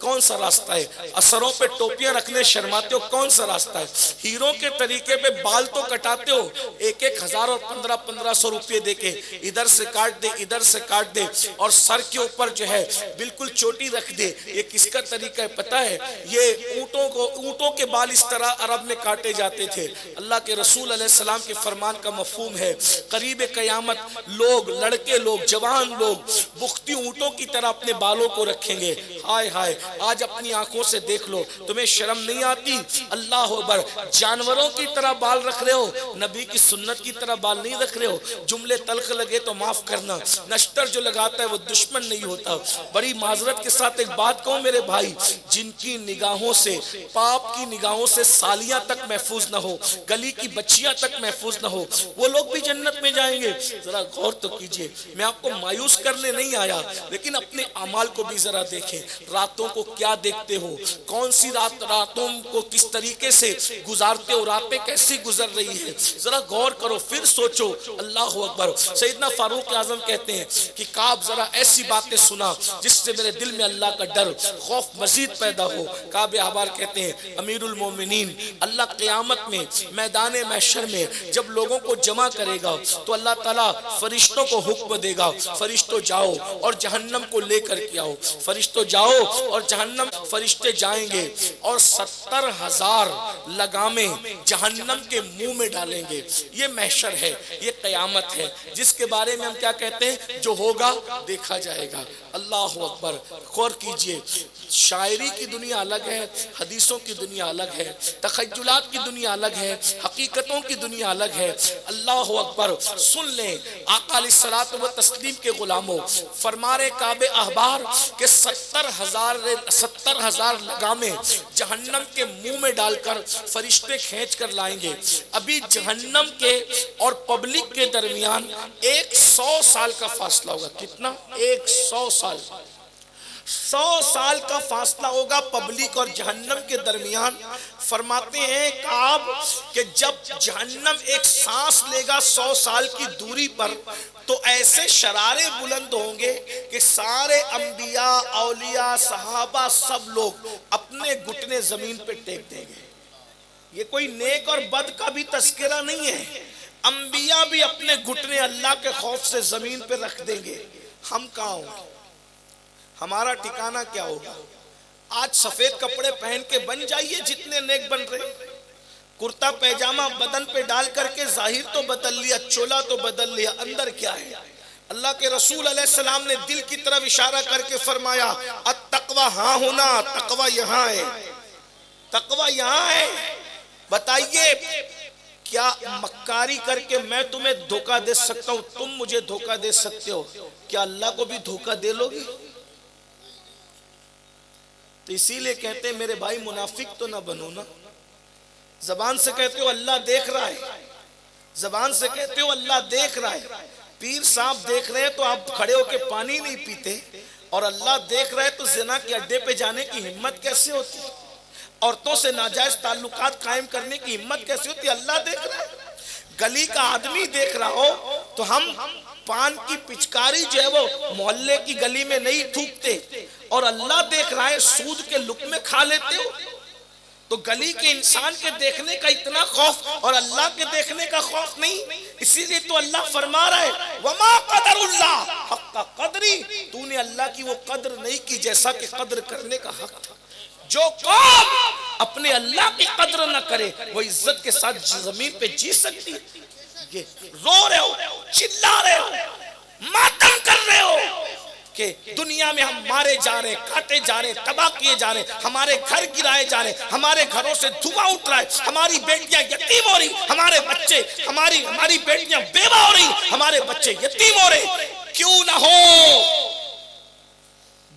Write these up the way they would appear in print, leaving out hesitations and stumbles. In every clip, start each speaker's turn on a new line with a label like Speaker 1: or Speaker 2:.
Speaker 1: کون سا راستہ ہے؟ اثروں پہ ٹوپیاں رکھنے شرماتے ہو، کون سا راستہ ہے؟ ہیروں کے طریقے پہ بال تو کٹاتے ہو، 1,000 اور 1500 روپے دے کے ادھر سے کاٹ دے ادھر سے کاٹ دے، اور سر کے اوپر جو ہے بالکل چوٹی رکھ دے. یہ کس کا طریقہ ہے پتہ ہے؟ یہ اونٹوں کے بال اس طرح عرب میں کاٹے جاتے تھے. اللہ کے رسول علیہ السلام کے فرمان کا مفہوم ہے قریب قیامت لوگ، لڑکے لوگ، جوان لوگ بختی اونٹوں کی طرح اپنے بالوں کو رکھیں گے. ہائے ہائے، آج اپنی آنکھوں سے دیکھ لو، تمہیں شرم نہیں آتی؟ اللہ اکبر، جانوروں کی طرح بال رکھ رہے ہو، نبی کی سنت کی طرح بال نہیں رکھ رہے ہو. جملے تلخ لگے تو معاف کرنا، نشتر جو لگاتا ہے وہ دشمن نہیں ہوتا. بڑی معذرت کے ساتھ ایک بات کہوں میرے بھائی، جن کی نگاہوں سے، پاپ کی نگاہوں سے سالیاں تک محفوظ نہ ہو، گلی کی بچیاں تک محفوظ نہ ہو، وہ لوگ بھی جنت میں جائیں گے. ذرا غور تو کیجئے، میں آپ کو مایوس کرنے نہیں آیا، لیکن اپنے اعمال کو بھی ذرا دیکھیں. راتوں کو کیا دیکھتے ہو؟ کون سی راتوں کو کس طریقے سے گزارتے ہو؟ راتیں کیسی گزر رہی ہے؟ ذرا غور کرو، پھر سوچو. اللہ اکبر. سیدنا فاروق اعظم کہتے ہیں کہ کعب ذرا ایسی باتیں سنا جس سے میرے دل میں اللہ کا ڈر، خوف مزید پیدا ہو. کعب احبار کہتے ہیں امیر المومنین، اللہ قیامت میں میدان محشر میں جب لوگوں کو جمع کرے گا تو اللہ تعالیٰ فرشتوں کو حکم دے گا، فرشتوں جاؤ اور جہنم کو لے کر کے آؤ. فرشتوں جاؤ اور جہنم، فرشتے جائیں گے اور 70,000 لگامیں جہنم کے منہ میں ڈالیں گے. یہ محشر ہے، یہ قیامت ہے، جس کے بارے میں ہم کیا کہتے ہیں؟ جو ہوگا دیکھا جائے گا. اللہ اکبر. غور کیجئے، شاعری کی دنیا الگ ہے، حدیثوں کی دنیا الگ ہے، تخیلات کی دنیا الگ ہے، حقیقتوں کی دنیا الگ ہے. اللہ اکبر. سن لیں آقا علیہ الصلوۃ والتسلیم کے غلاموں، فرمارے کعب احبار کہ 70,000 لگامیں جہنم کے منہ میں ڈال کر فرشتے کھینچ کر لائیں گے. ابھی جہنم کے اور پبلک کے درمیان 100 سال کا فاصلہ ہوگا. کتنا؟ 100 سال. 100 سال کا فاصلہ ہوگا پبلک اور جہنم کے درمیان. فرماتے ہیں کعب کہ جب جہنم ایک سانس لے گا 100 سال کی دوری پر، تو ایسے شرارے بلند ہوں گے کہ سارے انبیاء، اولیاء، صحابہ سب لوگ اپنے گھٹنے زمین پہ ٹیک دیں گے. یہ کوئی نیک اور بد کا بھی تذکرہ نہیں ہے، انبیاء بھی اپنے گھٹنے اللہ کے خوف سے زمین پہ رکھ دیں گے. ہم کہاں ہوں گے؟ ہمارا ٹھکانہ کیا ہوگا؟ آج سفید کپڑے پہن کے بن جائیے جتنے نیک بن رہے، کرتا پیجامہ بدن پہ ڈال کر کے ظاہر تو بدل لیا، چولا تو بدل لیا، اندر کیا ہے؟ اللہ کے رسول علیہ السلام نے دل کی طرف اشارہ کر کے فرمایا التقوی ہاں ہونا، تقوی یہاں ہے، تقوی یہاں ہے. بتائیے کیا مکاری کر کے میں تمہیں دھوکہ دے سکتا ہوں؟ تم مجھے دھوکہ دے سکتے ہو، کیا اللہ کو بھی دھوکہ دے لو گے؟ تو اسی لئے کہتے ہیں میرے بھائی منافق تو نہ بنو نا. زبان سے کہتے ہو اللہ دیکھ رہا ہے، زبان سے کہتے ہو اللہ دیکھ رہا ہے، پیر صاحب دیکھ رہے ہیں تو آپ کھڑے ہو کے پانی نہیں پیتے، اور اللہ دیکھ رہے تو زنا کے اڈے پہ جانے کی ہمت کیسے ہوتی؟ عورتوں سے ناجائز تعلقات قائم کرنے کی ہمت کیسے ہوتی؟ اللہ دیکھ رہا ہے. گلی کا آدمی دیکھ رہا ہو تو ہم پان کی پچکاری جو ہے وہ محلے کی گلی میں نہیں تھوکتے، اور اللہ دیکھ رہا ہے سود کے لقمے کھا لیتے ہو. تو گلی کے انسان کے دیکھنے کا اتنا خوف اور اللہ کے دیکھنے کا خوف نہیں. اسی لیے تو اللہ فرما رہا ہے وما قدر اللہ حق قدری، تو نے اللہ کی وہ قدر نہیں کی جیسا کہ قدر کرنے کا حق تھا. جو قوم اپنے اللہ کی قدر نہ کرے وہ عزت کے ساتھ زمین پہ جی سکتی؟ یہ رو رہے ہو، چلا رہے ہو، ماتم کر رہے ہو کہ دنیا میں ہم مارے جا رہے، کاٹے جا رہے، تباہ کیے جا رہے، ہمارے گھر گرائے جا رہے، ہمارے گھروں سے دھواں اٹھ رہا ہے، ہماری بیٹیاں یتیم ہو رہی، ہمارے بچے، ہماری بیٹیاں بیوہ ہو رہی، ہمارے بچے یتیم ہو رہے. کیوں نہ ہو؟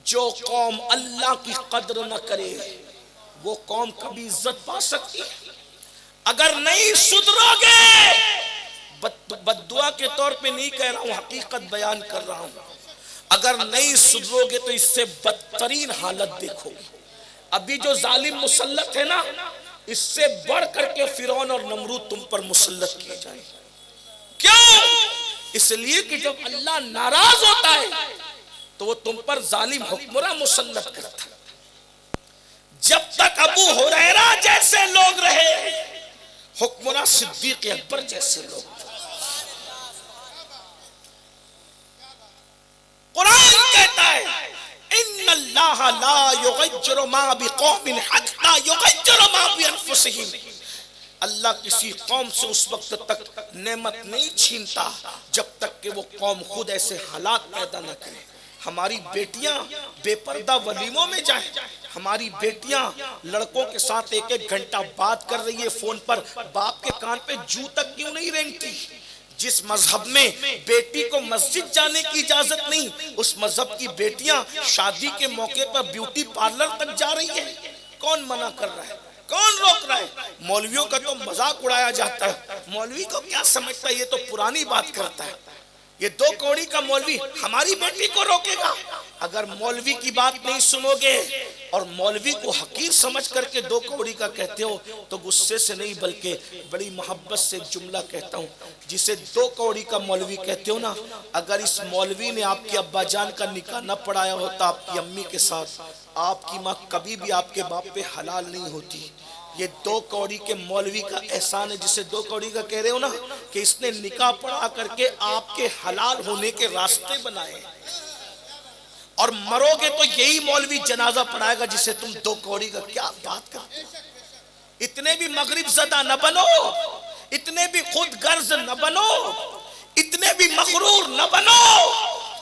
Speaker 1: جو قوم اللہ کی قدر نہ کرے وہ قوم کبھی عزت پا سکتی ہے؟ اگر نہیں سدھرو گے، بد دعا کے طور پہ نہیں کہہ رہا ہوں، حقیقت بیان کر رہا ہوں، اگر نہیں سدھرو گے تو اس سے بدترین حالت دیکھو گے. ابھی جو ظالم مسلط ہے نا، اس سے بڑھ کر کے فرعون اور نمرود تم پر مسلط کیے جائیں. کیوں؟ اس لیے کہ جب اللہ ناراض ہوتا ہے تو وہ تم پر ظالم حکمراں مسلط کرتا ہے. جب تک ابو ہریرہ جیسے لوگ رہے، حکمراں صدیق اکبر جیسے لوگ. قرآن کہتا ہے ان اللہ لا یغیر ما بقوم حتی یغیر ما بانفسہم. اللہ کسی قوم سے اس وقت تک نعمت نہیں چھینتا جب تک کہ وہ قوم خود ایسے حالات پیدا نہ کرے. ہماری بیٹیاں بے پردہ ولیموں میں جائیں، ہماری بیٹیاں لڑکوں کے ساتھ ایک ایک گھنٹہ بات کر رہی ہے فون پر، باپ کے کان پہ جو تک کیوں نہیں رینگتی؟ جس مذہب میں بیٹی کو مسجد جانے کی اجازت نہیں، اس مذہب کی بیٹیاں شادی کے موقع پر بیوٹی پارلر تک جا رہی ہیں. کون منع کر رہا ہے؟ کون روک رہا ہے؟ مولویوں کا تو مذاق اڑایا جاتا ہے. مولوی کو کیا سمجھتا ہے؟ یہ تو پرانی بات کرتا ہے. یہ 2 کوڑی کا مولوی ہماری بیٹی کو روکے گا؟ اگر مولوی کی بات نہیں سنو گے اور مولوی کو حقیر سمجھ کر کے 2 کوڑی کا کہتے ہو تو غصے سے نہیں بلکہ بڑی محبت سے جملہ کہتا ہوں. جسے 2 کوڑی کا مولوی کہتے ہو نا، اگر اس مولوی نے آپ کے ابا جان کا نکاح نہ پڑھایا ہوتا آپ کی امی کے ساتھ، آپ کی ماں کبھی بھی آپ کے باپ پہ حلال نہیں ہوتی. یہ 2 کوڑی کے مولوی کا احسان ہے. جسے 2 کوڑی کا کہہ رہے ہو نا کہ اس نے نکاح پڑھا کر کے آپ کے حلال ہونے کے راستے بنائے، اور مرو گے تو یہی مولوی جنازہ پڑھائے گا جسے تم 2 کوڑی کا. کیا بات کرتے ہو؟ اتنے بھی مغرب زدہ نہ بنو، اتنے بھی خود غرض نہ بنو، اتنے بھی مغرور نہ بنو.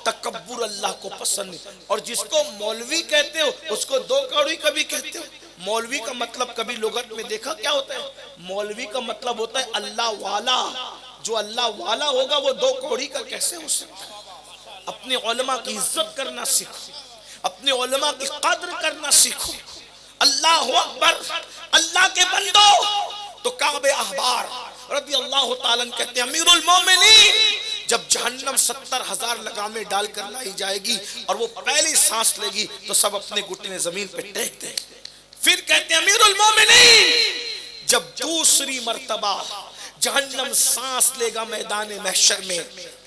Speaker 1: تکبر اللہ کو پسند نہیں. اور جس کو مولوی کہتے ہو اس کو 2 کوڑی کا بھی کہتے ہو. مولوی کا مطلب کبھی لغت میں دیکھا کیا ہوتا ہے؟ مولوی کا مطلب ہوتا ہے اللہ والا. جو اللہ والا ہوگا وہ 2 کوڑی کا کیسے ہو سکتا ہے؟ اپنے علماء کی عزت کرنا سیکھو، اپنے علماء کی قدر کرنا سیکھو. اللہ اکبر. اللہ کے بندو. تو کعب احبار رضی اللہ تعالیٰ کہتے ہیں امیر المومنین جب جہنم 70,000 لگامیں ڈال کر لائی جائے گی اور وہ پہلی سانس لے گی تو سب اپنے گھٹنے زمین پہ ٹیک دیں. پھر کہتے ہیں امیر المومنین جب دوسری مرتبہ جہنم سانس لے گا میدان محشر میں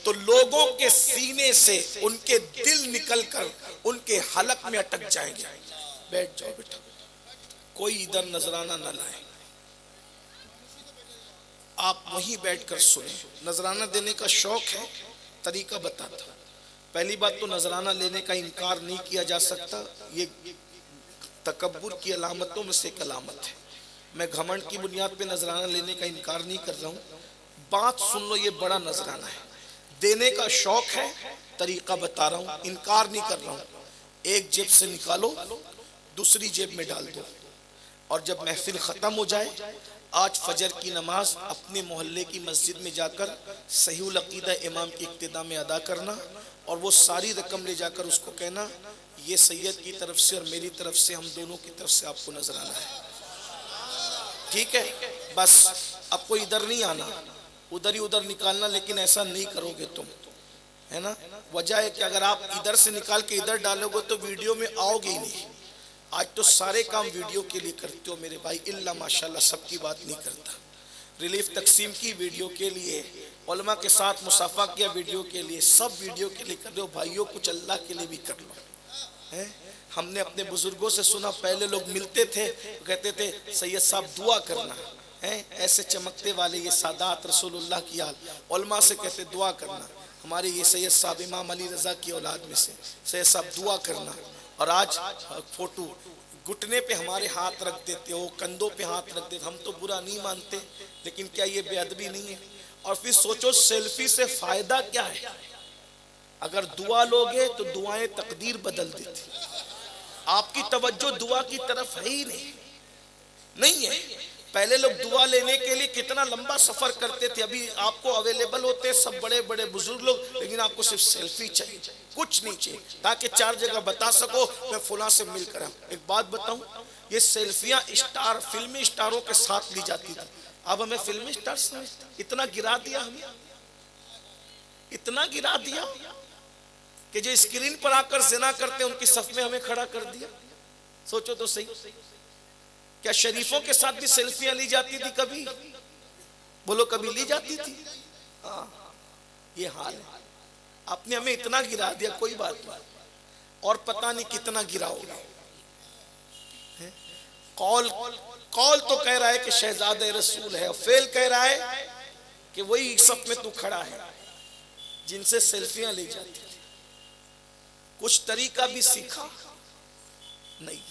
Speaker 1: تو لوگوں کے سینے سے ان کے دل نکل کر ان کے حلق میں اٹک جائیں گے. بیٹھ جاؤ بیٹا، کوئی ادھر نذرانہ نہ لائے، آپ وہیں بیٹھ کر سنیں. نذرانہ دینے کا شوق ہے، طریقہ بتاتا ہوں. پہلی بات تو نذرانہ لینے کا انکار نہیں کیا جا سکتا، یہ تکبر کی علامتوں میں سے ایک علامت ہے. میں گھمنڈ کی بنیاد پہ نذرانہ لینے کا انکار نہیں کر رہا ہوں. بات سن لو، یہ بڑا نذرانہ ہے، دینے کا شوق ہے، طریقہ بتا رہا ہوں، انکار نہیں کر رہا ہوں. ایک جیب سے نکالو، دوسری جیب میں ڈال دو، اور جب محفل ختم ہو جائے آج فجر کی نماز اپنے محلے کی مسجد میں جا کر صحیح العقیدہ امام کی اقتداء میں ادا کرنا، اور وہ ساری رقم لے جا کر اس کو کہنا یہ سید کی طرف سے اور میری طرف سے، ہم دونوں کی طرف سے آپ کو نظر آنا ہے. ٹھیک ہے؟ بس اب کوئی ادھر نہیں آنا، ادھر ہی ادھر نکالنا، لیکن ایسا نہیں کرو گے تم، ہے نا؟ وجہ ہے کہ اگر آپ ادھر سے نکال کے ادھر ڈالو گے تو ویڈیو میں آؤ گے ہی نہیں. آج تو سارے کام ویڈیو کے لیے کرتے ہو میرے بھائی، اللہ ماشاءاللہ سب کی بات نہیں کرتا. ریلیف تقسیم کی ویڈیو کے لیے، علماء کے ساتھ مصافحہ کیا ویڈیو کے لیے، سب ویڈیو کے لیے کر دو. بھائیوں کچھ اللہ کے لیے بھی کر لو. ہم نے اپنے بزرگوں سے سنا، پہلے لوگ ملتے تھے کہتے تھے سید صاحب دعا کرنا، ایسے چمکتے والے یہ سادات رسول اللہ کی حال. علماء سے کہتے دعا کرنا. ہمارے یہ سید صاحب امام علی رضا کی اولاد میں سے، سید صاحب دعا کرنا. اور آج فوٹو گھٹنے پہ ہمارے ہاتھ رکھ دیتے ہو، کندھوں پہ ہاتھ رکھ دیتے. ہم تو برا نہیں مانتے، لیکن کیا یہ بے ادبی نہیں ہے؟ اور پھر سوچو سیلفی سے فائدہ کیا ہے؟ اگر دعا لوگے تو دعائیں تقدیر بدل دیتی. آپ کی توجہ دعا کی طرف ہے ہی نہیں ہے. پہلے لوگ دعا لینے کے لیے کتنا لمبا سفر کرتے تھے، ابھی آپ کو اویلیبل ہوتے ہیں سب بڑے بڑے بزرگ لوگ، لیکن آپ کو صرف سیلفی چاہیے، کچھ نہیں چاہیے، تاکہ 4 جگہ بتا سکو میں فلاں سے مل کر آؤں. ایک بات بتاؤں، یہ سیلفیاں اسٹار فلمی اسٹاروں کے ساتھ لی جاتی تھی. اب ہمیں فلمی اسٹار سمجھتے، اتنا گرا دیا، ہمیں اتنا گرا دیا کہ جو اسکرین پر آ کر زنا کرتے ان کی صف میں ہمیں کھڑا کر دیا. سوچو تو صحیح، کیا شریفوں کے ساتھ بھی سیلفیاں لی جاتی تھی؟ کبھی بولو، کبھی لی جاتی تھی؟ ہاں، یہ حال ہے. آپ نے ہمیں اتنا گرا دیا، کوئی بات نہیں، اور پتہ نہیں کتنا گرا ہوگا. قول تو کہہ رہا ہے کہ شہزادہ رسول ہے، اور فعل کہہ رہا ہے کہ وہی صف میں تو کھڑا ہے جن سے سیلفیاں لی جاتی تھی۔ کچھ طریقہ بھی سیکھا نہیں،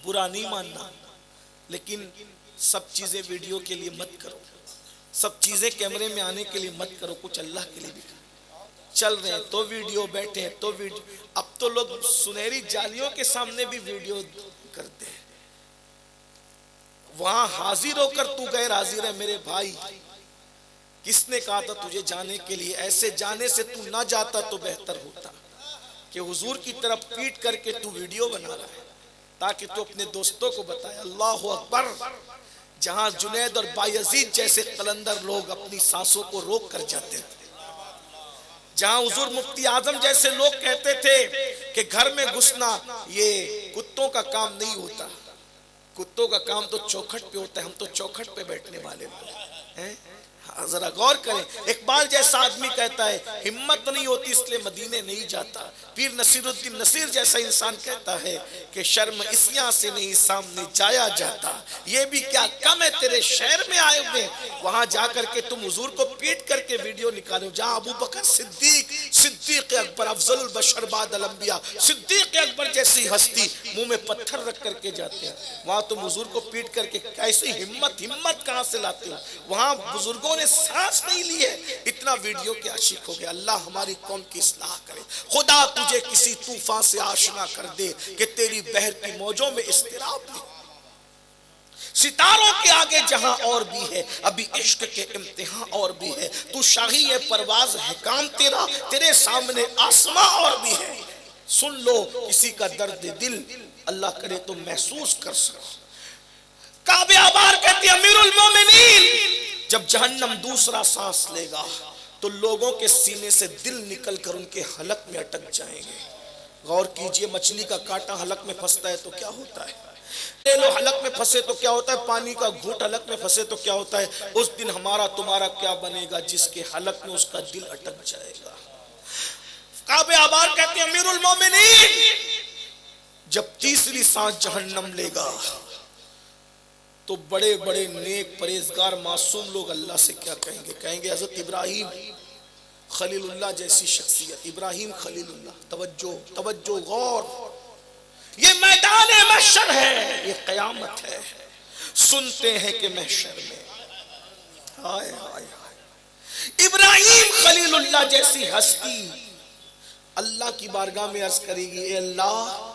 Speaker 1: برا نہیں ماننا، لیکن سب چیزیں ویڈیو کے لیے مت کرو، سب چیزیں کیمرے میں آنے کے لیے مت کرو، کچھ اللہ کے لیے بھی کرو۔ چل رہے ہیں تو ویڈیو، بیٹھے ہیں تو ویڈیو، اب تو لوگ سنہری جالیوں کے سامنے بھی ویڈیو کرتے ہیں۔ وہاں حاضر ہو کر تو غیر حاضر ہے میرے بھائی۔ کس نے کہا تھا تجھے جانے کے لیے؟ ایسے جانے سے تو نہ جاتا تو بہتر ہوتا کہ حضور کی طرف پیٹ کر کے تو ویڈیو بنا رہا ہے تاکہ تو اپنے دوستوں کو بتائے۔ اللہ اکبر! جہاں جنید اور بایزید جیسے قلندر لوگ اپنی سانسوں کو روک کر جاتے تھے، جہاں حضور مفتی اعظم جیسے لوگ کہتے تھے کہ گھر میں گھسنا یہ کتوں کا کام نہیں ہوتا، کتوں کا کام تو چوکھٹ پہ ہوتا ہے، ہم تو چوکھٹ پہ بیٹھنے والے لوگ ہیں۔ ذرا غور کریں، اقبال جیسا آدمی کہتا ہے ہمت نہیں ہوتی اس لیے مدینے نہیں جاتا۔ پیر نصیر الدین نصیر جیسا انسان کہتا ہے کہ شرم اسیاں سے نہیں سامنے جایا جاتا، یہ بھی کیا کم ہے تیرے شہر میں آئے ہوئے، وہاں جا کر کے تم حضور کو پیٹ کر کے ویڈیو نکالو۔ جہاں ابو بکر صدیق اکبر افضل البشر بعد الانبیاء، صدیق اکبر جیسی ہستی منہ میں پتھر رکھ کر کے جاتے ہیں، وہاں تم حضور کو پیٹ کر کے کیسی ہمت کہاں سے لاتے ہو؟ وہاں بزرگوں نے سانس نہیں لی ہے، اتنا ویڈیو کے عاشق ہو گئے۔ اللہ ہماری قوم کی اصلاح کرے۔ خدا تجھے کسی طوفان سے آشنا کر دے کہ تیری بحر کی موجوں میں اضطراب نہیں۔ ستاروں کے آگے جہاں اور بھی ہے، ابھی عشق کے امتحان اور بھی ہے، تو شاہی ہے پرواز ہے کام تیرا، تیرے سامنے آسماں اور بھی ہے۔ سن لو کسی کا درد دل، اللہ کرے تو محسوس کر سکو۔ کعب آبار کہتی امیر المومنین، جب جہنم دوسرا سانس لے گا تو لوگوں کے سینے سے دل نکل کر ان کے حلق میں اٹک جائیں گے۔ غور کیجئے، مچھلی کا کانٹا حلق میں پھنستا ہے تو کیا ہوتا ہے؟ لو حلق میں پھنسے تو کیا ہوتا ہے؟ پانی کا گھونٹ حلق میں پھنسے تو کیا ہوتا ہے؟ اس دن ہمارا تمہارا کیا بنے گا جس کے حلق میں اس کا دل اٹک جائے گا۔ کعب آبار کہتے ہیں امیر المومنین، جب تیسری سانس جہنم لے گا تو بڑے بڑے نیک پرہیزگار معصوم لوگ اللہ سے کیا کہیں گے؟ کہیں گے حضرت ابراہیم خلیل اللہ جیسی شخصیت، ابراہیم خلیل اللہ۔ توجہ توجہ، غور، یہ میدان محشر ہے، یہ قیامت ہے۔ سنتے ہیں کہ محشر میں ہائے ہائے ہائے ابراہیم خلیل اللہ جیسی ہستی اللہ کی بارگاہ میں عرض کرے گی، اے اللہ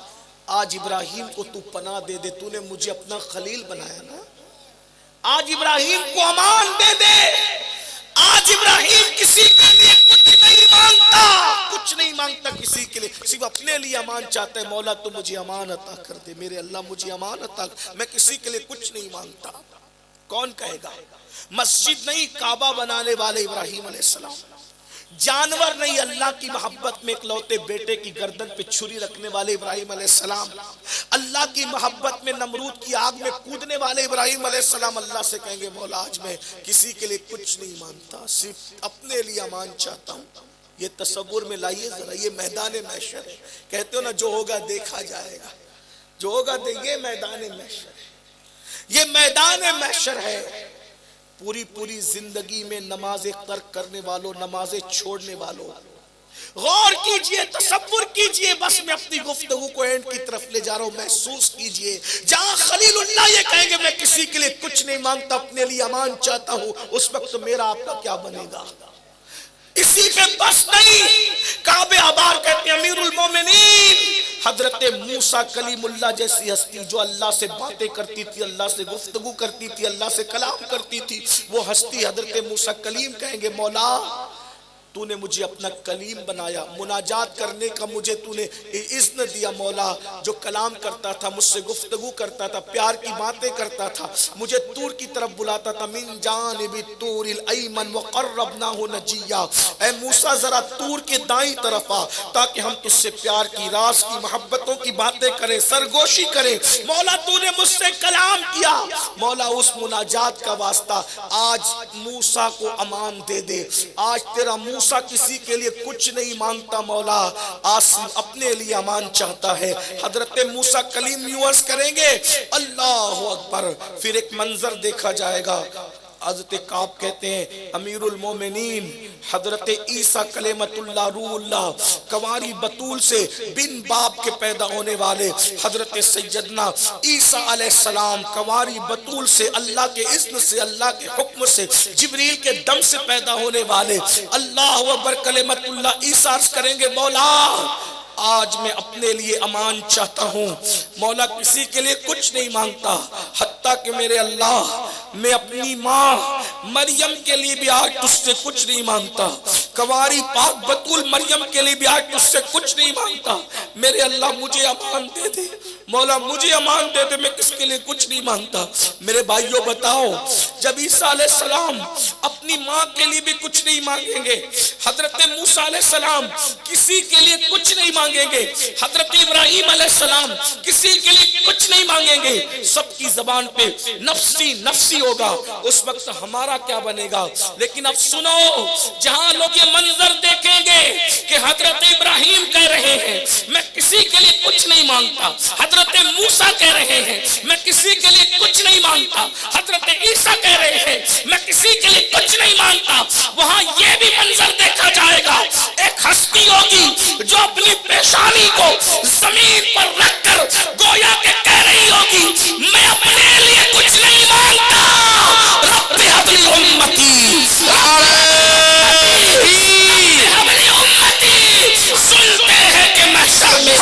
Speaker 1: آج ابراہیم کو تو پناہ دے دے، تو نے مجھے اپنا خلیل بنایا نا، آج ابراہیم کو امان دے دے۔ آج ابراہیم کسی کے لیے کچھ نہیں مانگتا، کچھ نہیں مانگتا کسی کے لیے، صرف اپنے لیے امان چاہتا ہے۔ مولا تو مجھے امان عطا کر دے، میرے اللہ مجھے امان عطا کر، میں کسی کے لیے کچھ نہیں مانگتا۔ کون کہے گا؟ مسجد نہیں، کعبہ بنانے والے ابراہیم علیہ السلام، جانور نہیں، اللہ کی محبت میں اکلوتے بیٹے کی گردن پہ چھری رکھنے والے ابراہیم علیہ السلام، اللہ کی محبت میں نمرود کی آگ میں کودنے والے ابراہیم علیہ السلام اللہ سے کہیں گے مولا آج میں کسی کے لیے کچھ نہیں مانگتا، صرف اپنے لیے امان چاہتا ہوں۔ یہ تصور میں لائیے ذرا، یہ میدان محشر ہے۔ کہتے ہو نا جو ہوگا دیکھا جائے گا، جو ہوگا یہ میدان محشر ہے، یہ میدان محشر ہے۔ پوری پوری زندگی میں نمازیں ترک کرنے والوں، نمازیں چھوڑنے والوں، غور کیجئے، تصور کیجئے، بس میں اپنی گفتگو کو اینڈ کی طرف لے جا رہا ہوں، محسوس کیجئے جہاں خلیل اللہ یہ کہیں گے میں کسی کے لیے کچھ نہیں مانگتا، اپنے لیے امان چاہتا ہوں، اس وقت میرا آپ کا کیا بنے گا؟ اسی پہ بس نہیں، کعب آبار کہتے ہیں امیر المومنین، حضرت موسیٰ کلیم اللہ جیسی ہستی جو اللہ سے باتیں کرتی تھی، اللہ سے گفتگو کرتی تھی، اللہ سے کلام کرتی تھی، وہ ہستی حضرت موسیٰ کلیم کہیں گے مولا تو نے مجھے اپنا کلیم بنایا، مناجات کرنے کا مجھے تو نے اذن دیا مولا، جو کلام کرتا تھا، مجھ سے گفتگو کرتا تھا، پیار کی باتیں کرتا تھا، مجھے طور کی طرف بلاتا تھا، من جانب الطور الایمن وقربناہ نجیا، اے موسیٰ ذرا طور کے دائیں طرف آ تاکہ ہم تجھ سے پیار کی، راز کی، محبتوں کی باتیں کریں، سرگوشی کریں۔ مولا تو نے مجھ سے کلام کیا، مولا اس مناجات کا واسطہ آج موسیٰ کو امان دے دے، آج تیرا موسیٰ موسیٰ کسی کے لیے کچھ نہیں مانگتا مولا، آج صرف اپنے لیے امان چاہتا ہے۔ حضرت موسیٰ کلیم یوں عرض کریں گے اللہ اکبر، پھر ایک منظر دیکھا جائے گا۔ حضرت کعب کہتے ہیں امیر المومنین حضرت عیسیٰ کلمۃ اللہ روح اللہ کنواری بطول سے بن باپ کے پیدا ہونے والے حضرت سیدنا عیسیٰ علیہ السلام کنواری بطول سے اللہ کے اذن سے، اللہ کے حکم سے، جبریل کے دم سے پیدا ہونے والے اللہ اکبر کلمۃ اللہ عیسیٰ عرض کریں گے مولا آج میں اپنے لیے امان چاہتا ہوں، مولا کسی کے لیے کچھ نہیں مانگتا، حتیٰ کہ میرے اللہ میں اپنی ماں مریم کے لیے بھی آج تجھ سے کچھ نہیں مانگتا، کنواری پاک بطول مریم کے لیے بھی آج تجھ سے کچھ نہیں مانگتا، میرے اللہ مجھے امان دے دے، مولا مجھے امان دے دے، میں کس کے لیے کچھ نہیں مانگتا۔ میرے بھائیوں بتاؤ جب عیسیٰ علیہ السلام اپنی ماں کے لیے بھی کچھ نہیں مانگیں گے، حضرت موسیٰ علیہ السلام کسی کے لیے کچھ نہیں مانگیں گے، حضرت ابراہیم علیہ السلام کسی کے لیے کچھ نہیں مانگیں گے، سب کی زبان پہ نفسی نفسی ہوگا، اس وقت ہمارا کیا بنے گا؟ لیکن اب سنو جہاں لوگ یہ منظر دیکھیں گے کہ حضرت ابراہیم کہہ رہے ہیں میں کسی کے لیے کچھ نہیں مانگتا، حضرت موسیٰ کہہ رہے ہیں میں کسی کے لیے کچھ نہیں مانگتا، حضرت عیسیٰ کہہ رہے ہیں میں کسی کے لیے کچھ نہیں مانگتا، وہاں یہ بھی منظر دیکھا جائے گا ایک ہستی ہوگی جو اپنی پیشانی کو زمین پر رکھ کر گویا کہ کہہ رہی ہوگی میں اپنے لیے کچھ نہیں مانگتا، رب حبلی امتی حبلی امتی، سنتے ہیں کہ محشر میں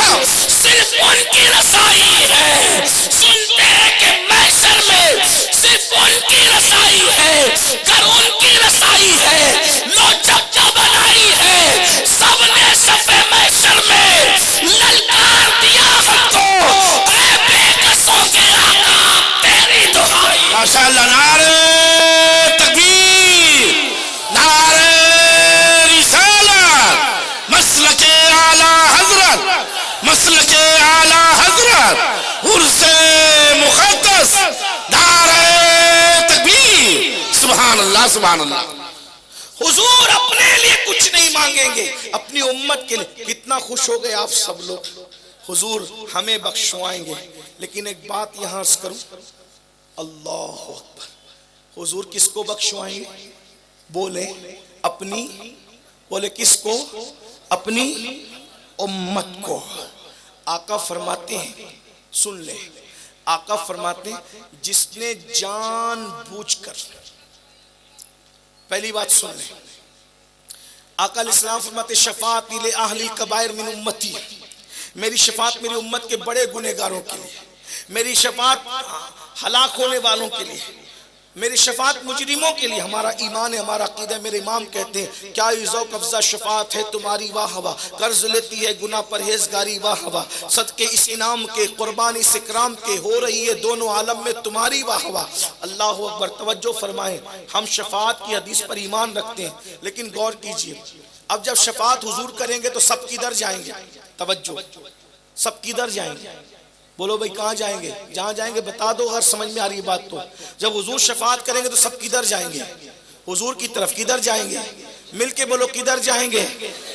Speaker 1: صرف ان کی رسائی ہے، سنتے ہیں کہ محشر میں صرف ان کی رسائی ہے، گر ان کی رسائی ہے، لو چپچا بنائی ہے، سب نے صفے محشر میں للکار دیا ہم کو، اے بے کسوں کے آقا تیری دعائی۔
Speaker 2: ماشاءاللہ نعرہ تکبیر، نعرہ رسالت، مسلک اعلیٰ حضرت، مسلک اعلیٰ حضرت، عرس مقدس، نعرہ تکبیر، سبحان اللہ سبحان اللہ۔
Speaker 1: حضور اپنے لیے کچھ نہیں مانگیں گے، اپنی امت کے لیے۔ کتنا خوش ہو گئے آپ سب لوگ، حضور ہمیں بخشوائیں گے، لیکن ایک بات یہاں عرض کروں، اللہ اکبر، حضور کس کو بخشوائیں گے؟ بولے اپنی، بولے کس کو؟ اپنی امت کو۔ آقا فرماتے ہیں، سن لے، آقا فرماتے ہیں جس نے جان بوجھ کر، پہلی بات سن لیں، آقا علیہ السلام فرماتے شفاعت لأہل الکبائر من امتی، میری شفاعت میری امت کے بڑے گنہگاروں کے لیے، میری شفاعت ہلاک ہونے والوں کے لیے، میری شفاعت مجرموں کے لیے۔ ہمارا ایمان ہے، ہمارا عقیدہ، میرے امام کہتے ہیں کیا ذوق افزا شفاعت ہے تمہاری واہ واہ، قرض لیتی ہے گناہ پرہیزگاری واہ واہ، صدقے اس انعام کے قربانی اس اکرام کے، ہو رہی ہے دونوں عالم میں تمہاری واہ واہ۔ اللہ اکبر، توجہ فرمائیں، ہم شفاعت کی حدیث پر ایمان رکھتے ہیں، لیکن غور کیجئے اب جب شفاعت حضور کریں گے تو سب کدھر جائیں گے؟ توجہ، سب کدھر جائیں گے؟ بولو بھئی کہاں جائیں گے؟ جہاں جائیں گے بتا دو اگر سمجھ میں آ رہی بات تو۔ جب حضور شفاعت کریں گے تو سب کدھر جائیں گے؟ حضور کی طرف۔ کدھر جائیں گے؟ مل کے بولو کدھر جائیں گے؟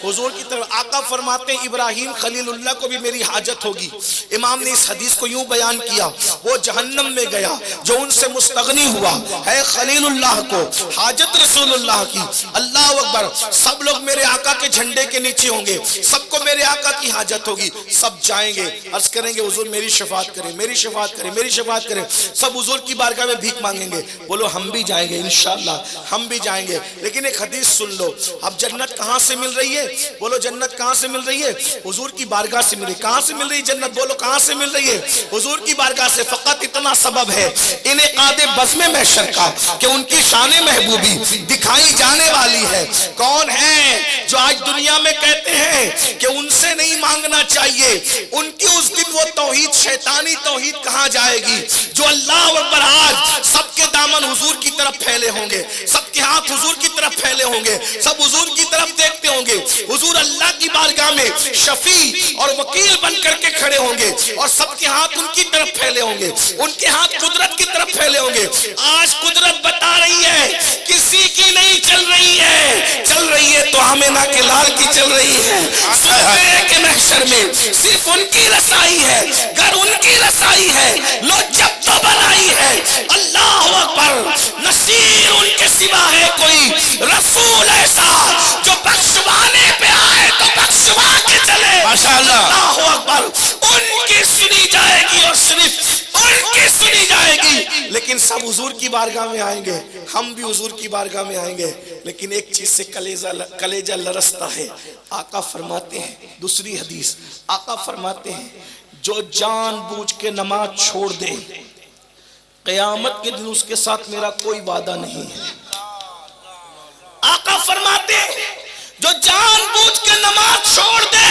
Speaker 1: حضور کی طرف۔ آقا فرماتے ہیں ابراہیم خلیل اللہ کو بھی میری حاجت ہوگی۔ امام نے اس حدیث کو یوں بیان کیا، وہ جہنم میں گیا جو ان سے مستغنی ہوا ہے خلیل اللہ کو حاجت رسول اللہ کی۔ اللہ اکبر، سب لوگ میرے آقا کے جھنڈے کے نیچے ہوں گے، سب کو میرے آقا کی حاجت ہوگی، سب جائیں گے، عرض کریں گے حضور میری شفاعت کریں، میری شفاعت کریں، میری شفاعت کریں، سب حضور کی بارگاہ میں بھیک مانگیں گے۔ بولو ہم بھی جائیں گے انشاءاللہ، ہم بھی جائیں گے۔ لیکن ایک حدیث سن لو، اب جنت کہاں سے مل رہی ہے؟ بولو جنت کہاں سے مل رہی ہے؟ حضور کی بارگاہ سے مل رہی ہے۔ کہاں سے مل رہی ہے جنت؟ بولو کہاں سے مل رہی ہے؟ حضور کی بارگاہ سے۔ فقط اتنا سبب ہے انعقاد بزم محشر کا کہ ان کی شان محبوبی دکھائی جانے والی ہے۔ کون ہے جو آج دنیا میں کہتے ہیں کہ ان سے نہیں مانگنا چاہیے؟ ان کی اس دن وہ توحید، شیطانی توحید کہاں جائے گی؟ جو اللہ اکبر، آج سب کے دامن حضور کی طرف پھیلے ہوں گے، سب کے ہاتھ حضور کی طرف پھیلے ہوں گے، سب حضور کی طرف دیکھتے ہوں گے، حضور اللہ کی بارگاہ میں شفیع اور وکیل بن کر کے کھڑے ہوں گے، اور سب کے ہاتھ ان کی طرف پھیلے ہوں گے، ان کے ہاتھ قدرت کی طرف پھیلے ہوں گے۔ آج قدرت بتا رہی ہے کسی کی نہیں چل رہی ہے، چل رہی ہے تو آمنہ کے لال کی چل رہی ہے، سنتے ہیں کہ محشر میں صرف ان کی رسائی ہے، گر ان کی رسائی ہے، لو جب تو بنائی ہے، اللہ اکبر، نصیر ان کے سوا ہے کوئی رسول ایسا جو بخشوانے پہ آئے تو بخشوا کے چلے، ماشاءاللہ، اللہ اکبر، ان کی سنی جائے گی اور صرف ان کی سنی جائے گی، لیکن سب حضور کی بارگاہ میں آئیں گے، ہم بھی حضور کی بارگاہ میں آئیں گے، لیکن ایک چیز سے کلیجہ لرزتا ہے۔ آقا فرماتے ہیں، دوسری حدیث، آقا فرماتے ہیں جو جان بوجھ کے نماز چھوڑ دے قیامت کے دن اس کے ساتھ میرا کوئی وعدہ نہیں ہے۔ آقا فرماتے ہیں جو جان بوجھ کے نماز چھوڑ دے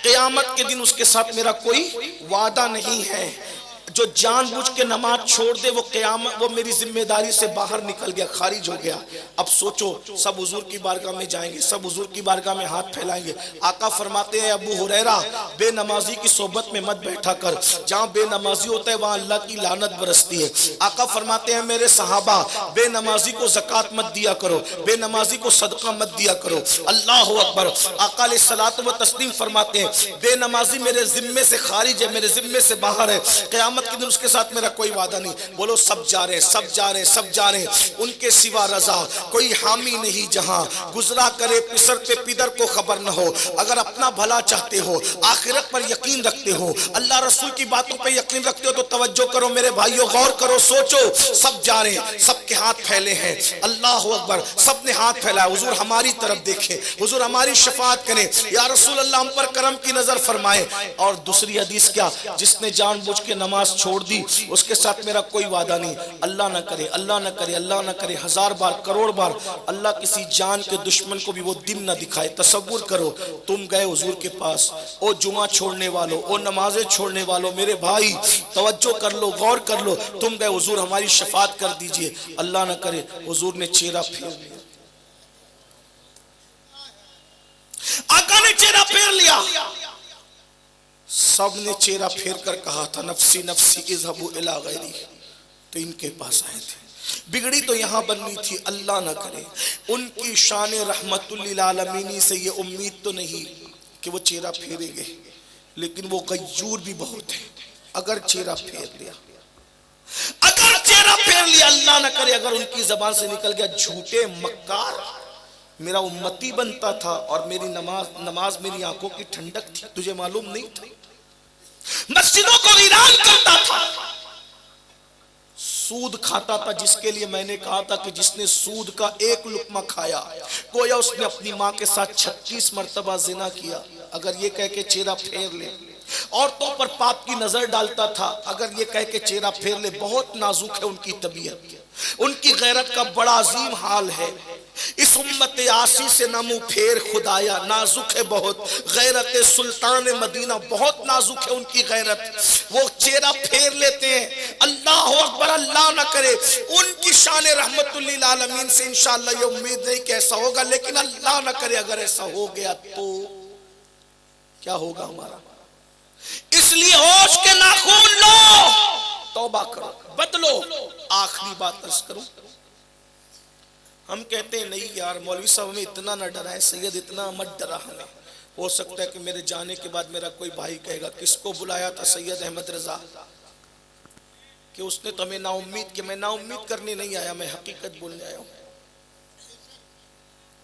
Speaker 1: قیامت کے دن اس کے ساتھ میرا کوئی وعدہ نہیں ہے۔ جو جان بوجھ کے نماز چھوڑ دے وہ قیامت وہ میری ذمہ داری سے باہر نکل گیا، خارج ہو گیا۔ اب سوچو، سب حضور کی بارگاہ میں جائیں گے، سب حضور کی بارگاہ میں ہاتھ پھیلائیں گے۔ آقا فرماتے ہیں ابو ہریرہ بے نمازی کی صحبت میں مت بیٹھا کر، جہاں بے نمازی ہوتا ہے وہاں اللہ کی لعنت برستی ہے۔ آقا فرماتے ہیں میرے صحابہ بے نمازی کو زکوٰۃ مت دیا کرو، بے نمازی کو صدقہ مت دیا کرو۔ اللہ اکبر۔ آقا علیہ الصلوۃ والتسلیم فرماتے ہیں بے نمازی میرے ذمے سے خارج ہے، میرے ذمے سے باہر ہے، قیامت کے دن اس کے ساتھ میرا کوئی وعدہ نہیں۔ بولو سب جا رہے ہیں، سب جا رہے ہیں، سب جا رہے ہیں، ان کے سوا رضا کوئی حامی نہیں جہاں، گزرا کرے پسر پہ پدر کو خبر نہ ہو۔ اگر اپنا بھلا چاہتے ہو، آخرت پر یقین رکھتے ہو، اللہ رسول کی باتوں پہ یقین رکھتے ہو تو توجہ کرو میرے بھائیو، غور کرو، سوچو، سب جا رہے ہیں، سب کے ہاتھ پھیلے ہیں، اللہ اکبر، سب نے ہاتھ پھیلایا، حضور ہماری طرف دیکھیں، حضور ہماری شفاعت کریں، یا رسول اللہ ہم پر کرم کی نظر فرمائے۔ اور دوسری حدیث کیا، جس نے جان بوجھ کے نماز چھوڑ دی اس کے ساتھ میرا کوئی وعدہ نہیں۔ اللہ نہ کرے، اللہ نہ کرے، اللہ نہ کرے، ہزار بار کروڑ بار اللہ کسی جان کے دشمن کو بھی وہ دن نہ دکھائے۔ تصور کرو تم گئے حضور کے پاس، او جمعہ چھوڑنے والو، او نمازیں چھوڑنے والو، میرے بھائی توجہ کر لو، غور کر لو، تم گئے حضور ہماری شفاعت کر دیجئے، اللہ نہ کرے حضور نے چہرہ پھیر لیا، آقا نے چہرہ پھیر لیا، سب نے چہرہ پھیر کر کہا تھا نفسی نفسی اذهبوا الى غیری، تو ان کے پاس آئے تھے۔ بگڑی تو یہاں بننی تھی، اللہ نہ کرے ان کی شان رحمت للعالمین سے یہ امید تو نہیں کہ وہ چہرہ پھیریں گے، لیکن وہ غیور بھی بہت ہے۔ اگر چہرہ پھیر لیا، اگر چہرہ پھیر لیا، اللہ نہ کرے اگر ان کی زبان سے نکل گیا جھوٹے مکار، میرا امتی بنتا تھا اور میری نماز میری آنکھوں کی ٹھنڈک تھی، تجھے معلوم نہیں تھا، مسجدوں کو ویران کرتا تھا، سود کھاتا تھا، جس کے لیے میں نے کہا تھا کہ جس نے سود کا ایک لقمہ کھایا گویا اس نے اپنی ماں کے ساتھ 36 مرتبہ زنا کیا۔ اگر یہ کہہ کے چہرہ پھیر لے، عورتوں پر پاپ کی نظر ڈالتا تھا، اگر یہ کہہ کے چہرہ پھیر لے، بہت نازک ہے ان کی طبیعت، ان کی غیرت کا بڑا عظیم حال ہے۔ اس امت عاصی سے نہ منہ پھیر خدایا، نازک ہے بہت غیرت سلطان مدینہ، بہت نازک ہے ان کی غیرت، وہ چہرہ پھیر لیتے ہیں۔ اللہ اکبر، اللہ نہ کرے ان کی شان رحمت للعالمین سے انشاءاللہ یہ امید نہیں کہ ایسا ہوگا، لیکن اللہ نہ کرے اگر ایسا ہو گیا تو کیا ہوگا ہمارا؟ اس لیے ہوش کے ناخون لو، توبہ کرو، بدلو۔ آخری بات عرض کروں، ہم کہتے ہیں نہیں یار مولوی صاحب ہمیں اتنا نہ ڈرائے، سید اتنا مت ڈرا ہمیں، ہو سکتا ہے کہ میرے جانے کے بعد میرا کوئی بھائی کہے گا کس کو بلایا تھا سید احمد رضا، کہ اس نے تو ہمیں نا امید، کہ میں نا امید کرنے نہیں آیا، میں حقیقت بولنے آیا ہوں۔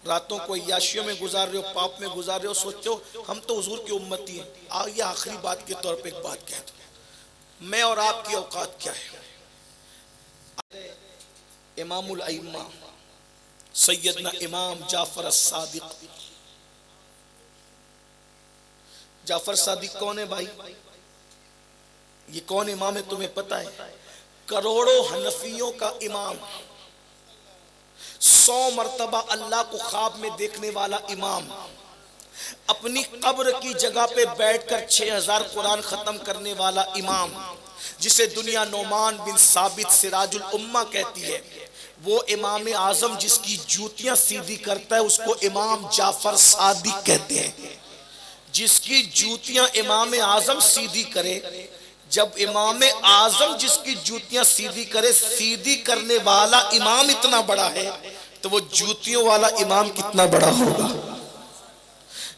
Speaker 1: راتوں کو عیاشیوں میں گزار رہے ہو، پاپ میں گزار رہے ہو، سوچتے ہو ہم تو حضور کی امتی ہیں۔ آئیے آخری بات کے طور پہ ایک بات کہہ دوں، میں اور آپ کی اوقات کیا ہے؟ امام الائمہ سیدنا امام جعفر الصادق، جعفر صادق کون ہے بھائی؟ یہ کون امام ہے تمہیں پتہ ہے؟ کروڑوں حنفیوں کا امام، 100 مرتبہ اللہ کو خواب میں دیکھنے والا امام، اپنی قبر کی جگہ پہ بیٹھ کر 6000 قرآن ختم کرنے والا امام، جسے دنیا نعمان بن ثابت سراج الامہ کہتی ہے، وہ امام اعظم جس کی جوتیاں سیدھی کرتا ہے اس کو امام جعفر صادق کہتے ہیں۔ جس کی جوتیاں امام اعظم سیدھی کرے، جب امام اعظم جس کی جوتیاں سیدھی کرے، سیدھی کرنے والا امام اتنا بڑا ہے تو وہ جوتیوں والا امام کتنا بڑا ہوگا،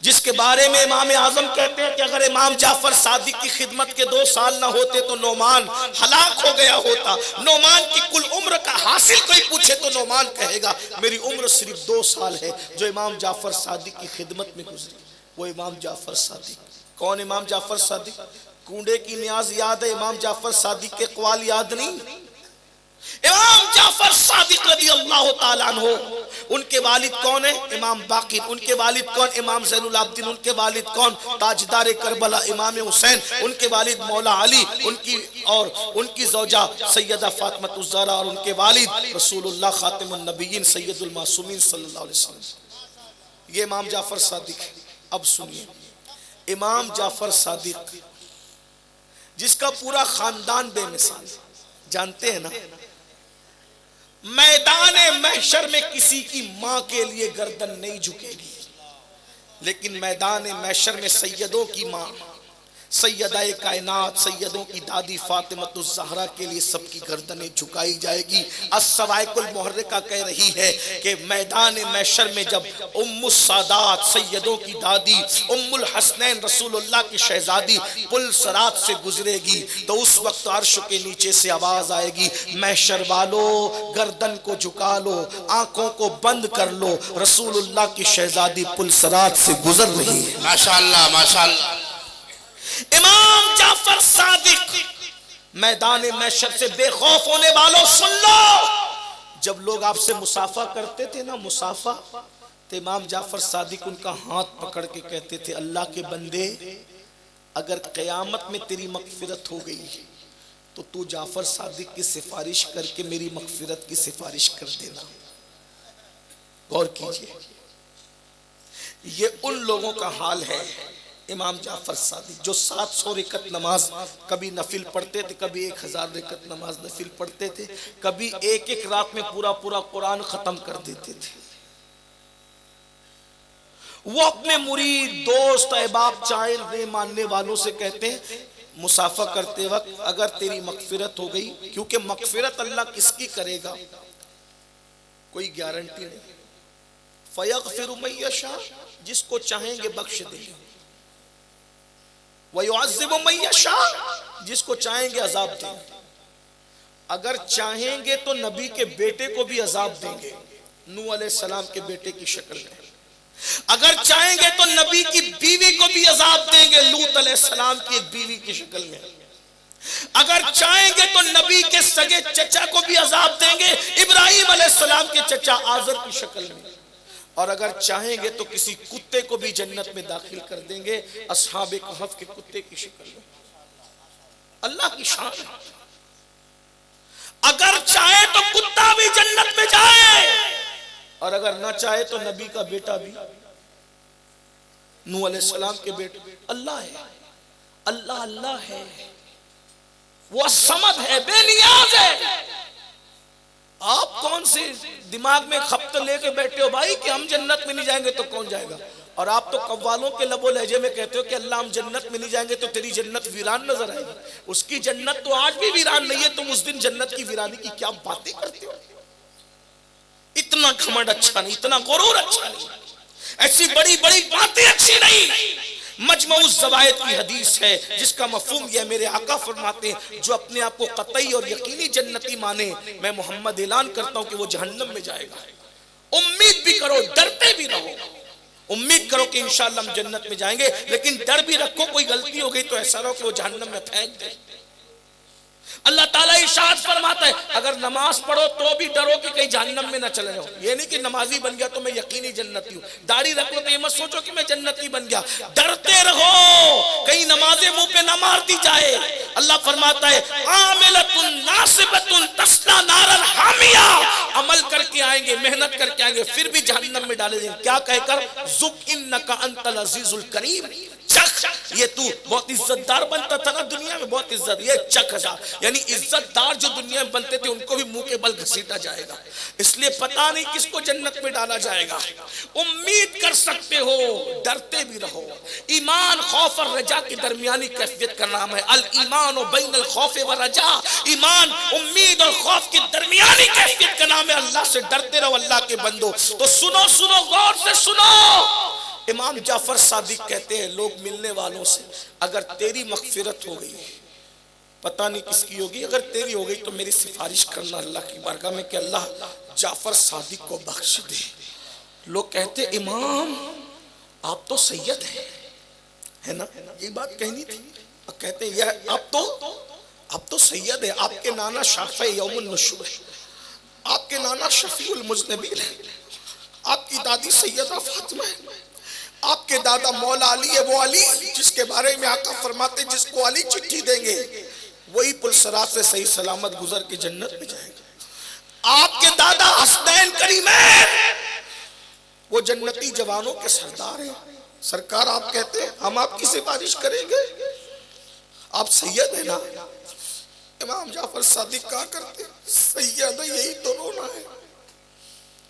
Speaker 1: جس کے بارے میں امام اعظم کہتے ہیں کہ اگر امام جعفر صادق کی خدمت کے 2 سال نہ ہوتے تو نعمان ہلاک ہو گیا ہوتا۔ نعمان کی کل عمر کا حاصل کوئی پوچھے تو نعمان کہے گا میری عمر صرف 2 سال ہے جو امام جعفر صادق کی خدمت میں گزری۔ وہ امام جعفر صادق کون؟ امام جعفر صادق کونڈے کی نیاز یاد ہے، امام جعفر صادق کے اقوال یاد نہیں۔ امام جعفر صادق رضی اللہ تعالیٰ عنہ، ان کے والد کون ہیں؟ امام باقر۔ ان کے والد کون؟ امام زین العابدین۔ ان کے والد کون؟ تاجدار کربلا امام حسین۔ ان کے والد مولا علی، ان کی زوجہ سیدہ فاطمہ الزہرا، اور ان کے والد رسول اللہ خاتم النبیین سید المعصومین صلی اللہ علیہ وسلم۔ یہ امام جعفر صادق ہے۔ اب سنیے، امام جعفر صادق جس کا پورا خاندان بے مثال، جانتے ہیں نا، میدان محشر میں کسی کی ماں کے لیے گردن نہیں جھکے گی، لیکن میدان محشر میں سیدوں کی ماں، سیدہ کائنات، سیدوں کی دادی فاطمہ الزہرا کے لیے سب کی گردنیں جھکائی جائے گی۔ الصواعق المحرقہ کہہ رہی ہے کہ میدان محشر میں جب ام السادات، سیدوں کی دادی، ام الحسنین رسول اللہ کی شہزادی پل صراط سے گزرے گی تو اس وقت عرش کے نیچے سے آواز آئے گی، محشر والو گردن کو جھکا لو، آنکھوں کو بند کر لو، رسول اللہ کی شہزادی پل صراط سے گزر رہی ہے۔
Speaker 2: ماشاءاللہ ماشاءاللہ۔
Speaker 1: امام جعفر صادق میدان محشر سے بے خوف ہونے والوں سن لو، جب لوگ آپ سے مصافحہ کرتے تھے نا، مصافحہ، تو امام جعفر صادق ان کا ہاتھ پکڑ کے کہتے تھے اللہ کے بندے اگر قیامت میں تیری مغفرت ہو گئی تو تو جعفر صادق کی سفارش کر کے میری مغفرت کی سفارش کر دینا۔ غور کیجئے، یہ ان لوگوں کا حال ہے، امام جعفر صادق جو 700 رکعت نماز کبھی نفل پڑھتے تھے، کبھی 1000 رکعت نماز نفل پڑھتے تھے، کبھی ایک رات میں پورا قرآن ختم کر دیتے تھے۔ وہ اپنے مرید، دوست، احباب، چاہے ماننے والوں سے کہتے ہیں مصافحہ کرتے وقت اگر تیری مغفرت ہو گئی، کیونکہ مغفرت اللہ کس کی کرے گا کوئی گارنٹی نہیں، فَيَغْفِرُ مَن يَشَاءُ، جس کو چاہیں گے بخش دیں گے، وَيُعَذِّبُ مَن يَشَاءُ، جس کو چاہیں گے عذاب دیں گے۔ اگر چاہیں گے تو نبی کے بیٹے کو بھی عذاب دیں گے، نوح علیہ السلام کے بیٹے کی شکل میں۔ اگر چاہیں گے تو نبی کی بیوی کو بھی عذاب دیں گے، لوط علیہ السلام کی ایک بیوی کی شکل میں۔ اگر چاہیں گے تو نبی کے سگے چچا کو بھی عذاب دیں گے، ابراہیم علیہ السلام کے چچا آزر کی شکل میں۔ اور اگر چاہیں گے تو کسی کتے کو بھی جنت میں داخل کر دیں گے، اصحاب کہف کے کتے کی شکل میں۔ اللہ کی شان ہے، اگر چاہے تو کتا بھی جنت میں جائے، اور اگر نہ چاہے تو نبی کا بیٹا بھی، نوح علیہ السلام کے بیٹے۔ اللہ ہے، اللہ اللہ ہے، وہ الصمد ہے، بے نیاز ہے۔ آپ کون سے دماغ میں خبط لے کے بیٹھے ہو بھائی کہ ہم جنت میں نہیں جائیں گے تو کون جائے گا؟ اور آپ تو قوالوں کے لب و لہجے میں کہتے ہو کہ اللہ ہم جنت میں نہیں جائیں گے تو تیری جنت ویران نظر آئے گی۔ اس کی جنت تو آج بھی ویران نہیں ہے، تم اس دن جنت کی ویرانی کی کیا باتیں کرتے ہو؟ اتنا گھمنڈ اچھا نہیں، اتنا غرور اچھا نہیں، ایسی بڑی بڑی باتیں اچھی نہیں۔ مجمع الزوائد کی حدیث ہے جس کا مفہوم یہ میرے آقا فرماتے ہیں جو اپنے آپ کو قطعی اور یقینی جنتی مانے، میں محمد اعلان کرتا ہوں کہ وہ جہنم میں جائے گا۔ امید بھی کرو، ڈرتے بھی رہو، امید کرو کہ انشاءاللہ ہم جنت میں جائیں گے، لیکن ڈر بھی رکھو کوئی غلطی ہو گئی تو ایسا رہو کہ وہ جہنم میں پھینک دے۔ اللہ تعالیٰ ارشاد فرماتا ہے اگر نماز پڑھو تو بھی ڈرو کہ کہیں جہنم میں نہ چلے جاؤ۔ یہ نہیں کہ نمازی بن گیا تو میں یقینی جنتی ہوں، داڑھی رکھ لو تو یہ مت سوچو کہ میں جنتی بن گیا، ڈرتے رہو کہیں نمازیں منہ پہ نہ مار دی جائے۔ اللہ فرماتا ہے عاملۃ ناصبۃ تصلی نارا حامیہ، عمل کر کے آئیں گے، محنت کر کے آئیں گے، پھر بھی جہنم میں ڈالے جائیں گے۔ کیا کہہ کر؟ ذق انک انت العزیز الکریم، چکھ، یہ تو بہت عزت دار بنتا تھا نا دنیا میں، بہت عزت، یہ چکھ جا، یعنی عزت دار جو دنیا میں بنتے تھے ان کو بھی منہ کے بل گھسیٹا جائے گا۔ اس لیے پتہ نہیں کس کو جنت میں ڈالا جائے گا۔ امید کر سکتے ہو، ڈرتے بھی رہو۔ ایمان خوف اور رجا کی درمیانی کیفیت کا نام ہے، الایمان بین الخوف والرجا، ایمان امید اور خوف کی درمیانی کیفیت کا نام ہے۔ اللہ سے ڈرتے رہو اللہ کے بندو۔ تو سنو سنو غور سے سنو، امام جعفر صادق کہتے ہیں لوگ ملنے والوں سے اگر تیری مغفرت ہو گئی، پتہ نہیں کس کی ہوگی، اگر تیری ہو گئی تو میری سفارش کرنا اللہ کی بارگاہ میں کہ اللہ جعفر صادق کو بخش دے۔ لوگ کہتے امام آپ تو سید ہیں، ہے نا، یہ بات کہنی تھی، کہتے ہیں آپ تو سید ہیں، آپ کے نانا شافع یوم النشور ہے، آپ کے نانا شفیع المذنبین ہے، آپ کی دادی سیدہ فاطمہ ہے، آپ کے دادا مولا علی ہے، وہ علی جس کے بارے میں آقا فرماتے جس کو علی چٹھی دیں گے وہی پلسرات سے صحیح سلامت گزر کے جنت میں جائے گا، آپ کے دادا حسنین کریمین وہ جنتی جوانوں کے سردار ہیں، سرکار آپ کہتے ہیں ہم آپ کی سفارش کریں گے، آپ سید ہیں نا۔ امام جعفر صادق کہا کرتے سید ہے یہی تو رونا ہے،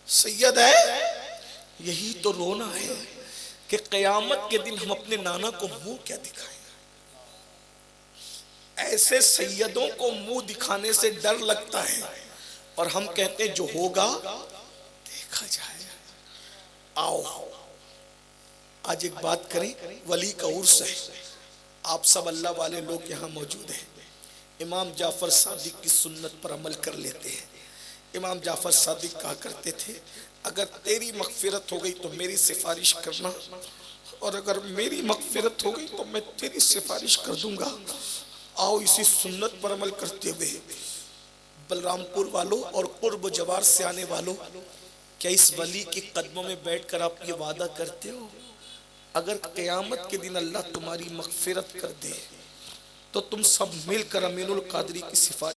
Speaker 1: سید ہے یہی تو رونا ہے کہ قیامت کے دن ہم اپنے نانا کو منہ کیا دکھائیں۔ ایسے سیدوں کو منہ دکھانے سے ڈر لگتا ہے اور ہم کہتے جو ہوگا دیکھا جائے۔ آؤ آج ایک بات کریں، ولی کا عرس ہے، آپ سب اللہ والے لوگ یہاں موجود ہیں، امام جعفر صادق کی سنت پر عمل کر لیتے ہیں۔ امام جعفر صادق کہا کرتے تھے اگر تیری مغفرت ہو گئی تو میری سفارش کرنا، اور اگر میری مغفرت ہو گئی تو میں تیری سفارش کر دوں گا۔ آؤ اسی سنت پر عمل کرتے ہوئے بلرام پور والوں اور قرب و جوار سے آنے والوں، کیا اس ولی کے قدموں میں بیٹھ کر آپ یہ وعدہ کرتے ہو اگر قیامت کے دن اللہ تمہاری مغفرت کر دے تو تم سب مل کر امین القادری کی سفارش